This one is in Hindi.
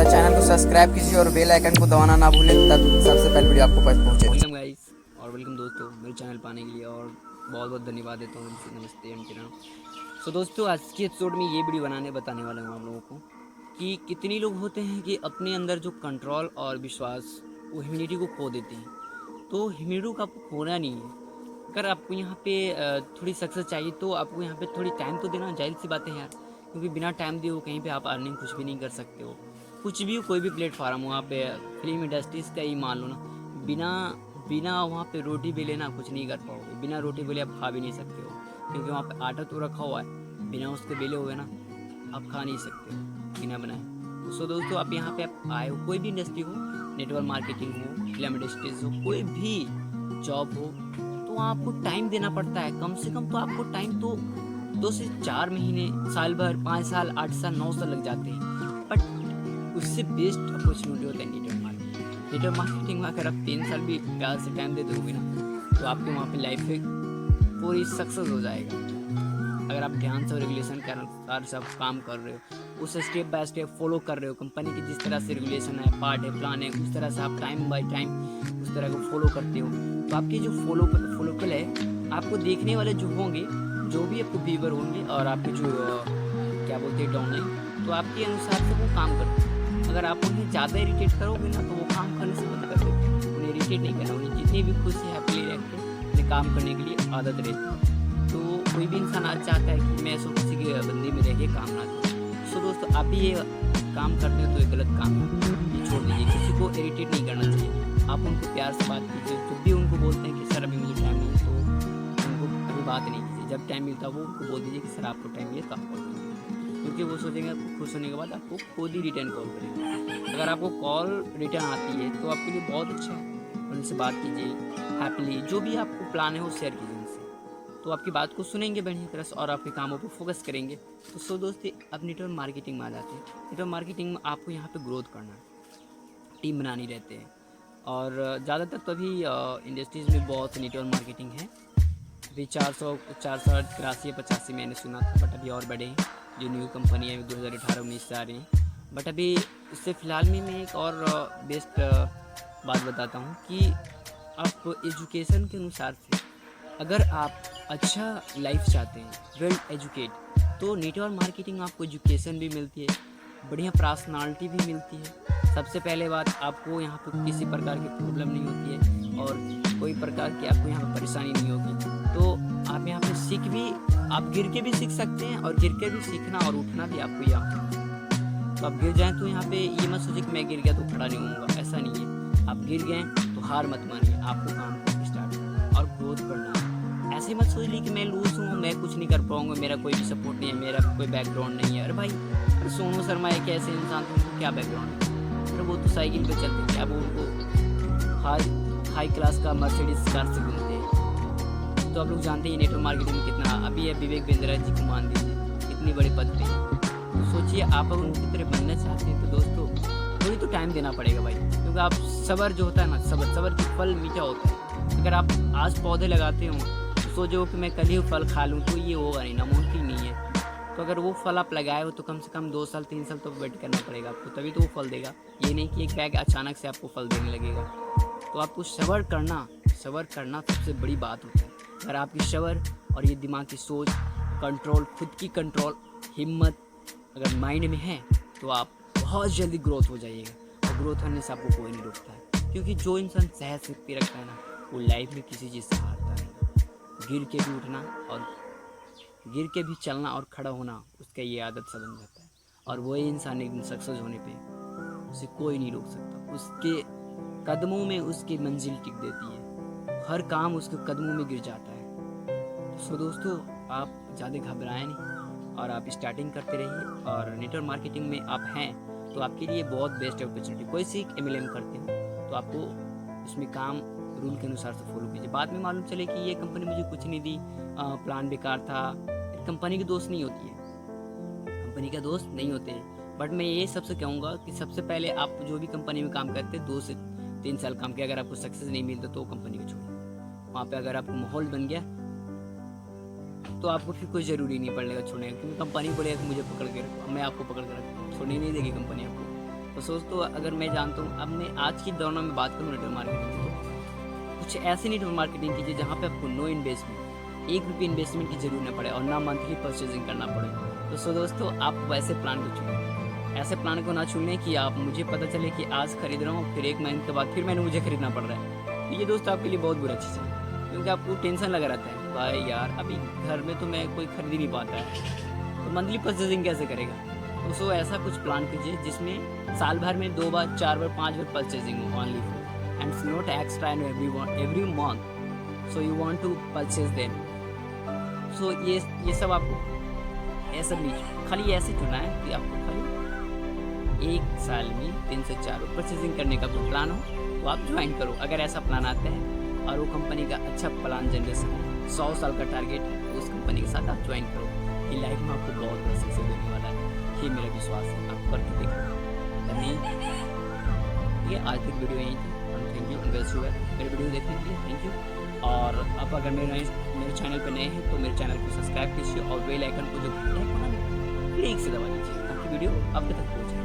मेरा चैनल को सब्सक्राइब कीजिए और बेल आइकन को दबाना ना भूलें, तब सबसे पहले वीडियो आपको पास पहुंचे। वेलकम गाइस और वेलकम दोस्तों मेरे चैनल पाने के लिए, और बहुत बहुत धन्यवाद देता हूँ इनसे। नमस्ते एंड किरण। सो दोस्तों, आज के एपिसोड में ये वीडियो बताने वाला हूँ आप लोगों को कि कितने लोग होते हैं कि अपने अंदर जो कंट्रोल और विश्वास, वो ह्यूमिनिटी को खो देते हैं। तो ह्यूमिनिटी को आपको खोना नहीं है। अगर आपको यहाँ पे थोड़ी सक्सेस चाहिए तो आपको यहाँ पे थोड़ी टाइम तो देना, जाहिर सी बात है यार, क्योंकि बिना टाइम दिए हो कहीं पे आप अर्निंग कुछ भी नहीं कर सकते हो। कुछ भी हो, कोई भी प्लेटफार्म हो, आप फिल्म इंडस्ट्रीज़ का ही मान लो ना, बिना बिना वहाँ पे रोटी बेले ना कुछ नहीं कर पाओगे। बिना रोटी बेले आप खा भी नहीं सकते हो, क्योंकि वहाँ पे आटा तो रखा हुआ है, बिना उसके बेले हुए ना आप खा नहीं सकते हो बिना बनाए। सो दोस्तों, आप यहाँ पे आप आए हो, कोई भी इंडस्ट्री हो, नेटवर्क मार्केटिंग हो, फिल्म इंडस्ट्रीज हो, कोई भी जॉब हो, तो आपको टाइम देना पड़ता है। कम से कम तो आपको टाइम तो 2 से 4 महीने, साल भर, 5 साल, 8 साल, 9 साल लग जाते हैं। बट उससे बेस्ट अपॉर्चुनिटी होता है नेटवर्क मार्केटिंग। नेटवर्क मार्केटिंग में अगर आप 3 साल भी प्यार से टाइम दे दोगे ना, तो आपके वहाँ पे लाइफ पूरी सक्सेस हो जाएगा। अगर आप ध्यान से रेगुलेशन के अनुसार सब काम कर रहे हो, उसे स्टेप बाय स्टेप फॉलो कर रहे हो, कंपनी की जिस तरह से रेगुलेशन है, पार्ट है, प्लान है, उस तरह से आप टाइम बाय टाइम उस तरह को फॉलो करते हो, तो आपके जो फॉलोपल है, आपको देखने वाले जो होंगे, जो भी आपको व्यूवर होंगे और आपके जो क्या बोलते हैं डाउनलाइन, तो आपके अनुसार से वो काम करते हैं। अगर आप उन्हें ज़्यादा इरिटेट करोगे ना, तो वो काम करने से बंद कर देते हैं। उन्हें इरिटेट नहीं करना, उन्हें जितनी भी खुशी हैप्पीली रहते हैं, उन्हें काम करने के लिए आदत रहती है। तो कोई भी इंसान आज चाहता है कि मैं ऐसा किसी की बंदी में रह के काम ना करूँ। सो दोस्तों, आप भी ये काम करते हो तो ये गलत काम है, ये छोड़ दीजिए। किसी को इरिटेट नहीं करना चाहिए। आप उनको प्यार से बात कीजिए। जब भी उनको बोलते हैं कि सर अभी मुझे टाइम नहीं है, तो उनको अभी बात नहीं कीजिए। जब टाइम मिलता है वो उनको बोल दीजिए कि सर आपको टाइम मिले तो आप कॉल कीजिए, क्योंकि वो सोचेंगे आपको खुश होने के बाद आपको खुद ही रिटर्न कॉल करेंगे। अगर आपको कॉल रिटर्न आती है तो आपके लिए बहुत अच्छा है। उनसे बात कीजिए हैप्पीली, जो भी आपको प्लान है वो शेयर कीजिए उनसे, तो आपकी बात को सुनेंगे बढ़िया तरह से और आपके कामों पर फोकस करेंगे। तो सो दोस्ती, अब नेटवर्क मार्केटिंग में आ जाते हैं। नेटवर्क मार्केटिंग में आपको यहाँ पे ग्रोथ करना है, टीम बनानी रहते हैं, और ज़्यादातर तो अभी इंडस्ट्रीज़ में बहुत नेटवर्क मार्केटिंग है। अभी 483 मैंने सुना था, बट अभी और बढ़े हैं। जो न्यू कंपनी है 2018-19 से आ रही हैं। बट अभी इससे फ़िलहाल में मैं एक और बेस्ट बात बताता हूँ कि आप एजुकेशन के अनुसार से, अगर आप अच्छा लाइफ चाहते हैं, वेल एजुकेट, तो नेटवर्क मार्केटिंग में आपको एजुकेशन भी मिलती है, बढ़िया पर्सनालिटी भी मिलती है। सबसे पहले बात, आपको यहाँ पे किसी प्रकार की प्रॉब्लम नहीं होती है, और कोई प्रकार की आपको यहाँ पे परेशानी नहीं होगी। तो आप यहाँ पे आप गिर के भी सीख सकते हैं, और गिर के भी सीखना और उठना भी आपको यहाँ। तो आप गिर जाएँ तो यहाँ पे ये मत सोचिए कि मैं गिर गया तो खड़ा नहीं होऊंगा, ऐसा नहीं है। आप गिर गए तो हार मत मानिए, आपको काम करना स्टार्ट करना और ग्रोथ करना है। ऐसे मत सोच ली कि मैं लूज हूँ, मैं कुछ नहीं कर पाऊंगा, मेरा कोई भी सपोर्ट नहीं है, मेरा कोई बैकग्राउंड नहीं है। अरे भाई, अरे सोनू शर्मा एक ऐसे इंसान थे, उनको क्या बैकग्राउंड है? अरे वो तो साइकिल पे चलते थे, अब उनको हाई क्लास का मर्सिडीज कार से घूमते हैं। तो आप लोग जानते हैं नेटवर्क मार्केटिंग में कितना अभी है। विवेक बिंद्रा जी को मान दीजिए, इतनी बड़े पद पे। तो सोचिए, आप अगर उनकी तरह बनना चाहते हैं तो दोस्तों थोड़ी तो टाइम देना पड़ेगा भाई, क्योंकि आप सबर जो होता है ना, सबर की फल मीठा होता है। अगर आप आज पौधे लगाते हो, सोचो कि मैं कल ही फल खा लूँ, तो ये होगा नहीं, नामुमकिन नहीं है। तो अगर वो फल आप लगाए हो तो कम से कम 2 साल 3 साल तो वेट करना पड़ेगा आपको, तभी तो वो फल देगा। ये नहीं कि एक बैग अचानक से आपको फल देने लगेगा। तो आपको सब्र करना सबसे बड़ी बात होता है। अगर आपकी सब्र और ये दिमाग की सोच, कंट्रोल, खुद की कंट्रोल, हिम्मत अगर माइंड में है, तो आप बहुत जल्दी ग्रोथ हो जाइएगा। और ग्रोथ होने से आपको कोई नहीं रोकता है, क्योंकि जो इंसान सेहत शक्ति रखता है ना, वो लाइफ में किसी चीज़ से हारता नहीं। गिर के भी उठना और गिर के भी चलना और खड़ा होना, उसका ये आदत सा बन जाता है। और वही इंसान एक दिन सक्सेस होने पे उसे कोई नहीं रोक सकता। उसके कदमों में उसकी मंजिल टिक देती है, हर काम उसके कदमों में गिर जाता है। सो दोस्तों, आप ज़्यादा घबराएं नहीं और आप स्टार्टिंग करते रहिए। और नेटवर्क मार्केटिंग में आप हैं तो आपके लिए बहुत बेस्ट अपॉर्चुनिटी। कोई सी MLM करते हो तो आपको उसमें काम रूल के अनुसार से फॉलो कीजिए। बाद में मालूम चले कि ये कंपनी मुझे कुछ नहीं दी, प्लान बेकार था, कंपनी की दोस्त नहीं होती है, कंपनी का दोस्त नहीं होते हैं। बट मैं ये सबसे कहूँगा कि सबसे पहले आप जो भी कंपनी में काम करते हैं 2 से 3 साल काम किया, अगर आपको सक्सेस नहीं मिलता तो कंपनी को छोड़िए। वहाँ पे अगर आपको माहौल बन गया तो आपको फिर कोई ज़रूरी नहीं पड़ेगा छोड़ने का, क्योंकि कंपनी बोलेगा कि मुझे पकड़ के रखो, मैं आपको पकड़ के रखूँ, छोड़ने नहीं देगी कंपनी आपको। तो दोस्तों अगर मैं जानता हूँ, अब मैं आज की दौर में बात करूँ नेटवर्क मार्केटिंग की, तो कुछ ऐसी नेटवर्क मार्केटिंग कीजिए जहाँ पे आपको नो इन्वेस्टमेंट, 1 रुपये इन्वेस्टमेंट की जरूरत न पड़े और ना मंथली परचेजिंग करना पड़े। तो सो दोस्तों आप वैसे प्लान को चुनें, ऐसे प्लान को ना चुनें कि आप मुझे पता चले कि आज खरीद रहा हूँ, फिर 1 महीने के बाद फिर मैंने मुझे खरीदना पड़ रहा है। तो ये दोस्तों आपके लिए बहुत बुरा चीज़ है, क्योंकि आपको टेंशन लगा रहता है, भाई यार अभी घर में तो मैं कोई खरीद ही नहीं पाता है, तो मंथली परचेजिंग कैसे करेगा। तो सो ऐसा कुछ प्लान कीजिए जिसमें साल भर में 2 बार 4 बार 5 बार परचेजिंग हो only for and not extra and every month, so you want to purchase them. सो ये सब आपको ऐसा नहीं, खाली ऐसे चुना है कि आपको खाली 1 साल में 3 से 4 बार परचेजिंग करने का कोई प्लान हो तो आप ज्वाइन करो। अगर ऐसा प्लान आता है और वो कंपनी का अच्छा प्लान जनरेशन है, 100 साल का टारगेट है, तो उस कंपनी के साथ आप ज्वाइन करो, कि लाइफ में आपको बहुत बड़ा सक्सेस देने वाला है, ये मेरा विश्वास है। आप करके देखो। ये आज तक वीडियो यहीं थी, थैंक यू इन्वेस्ट हुआ मेरे वीडियो देखने के लिए, थैंक यू। और अब अगर मेरे चैनल पर नए हैं तो मेरे चैनल को सब्सक्राइब कीजिए और बेल आइकन को जो घंटा है क्लिक से दबा दीजिए ताकि वीडियो आप तक पहुँचे।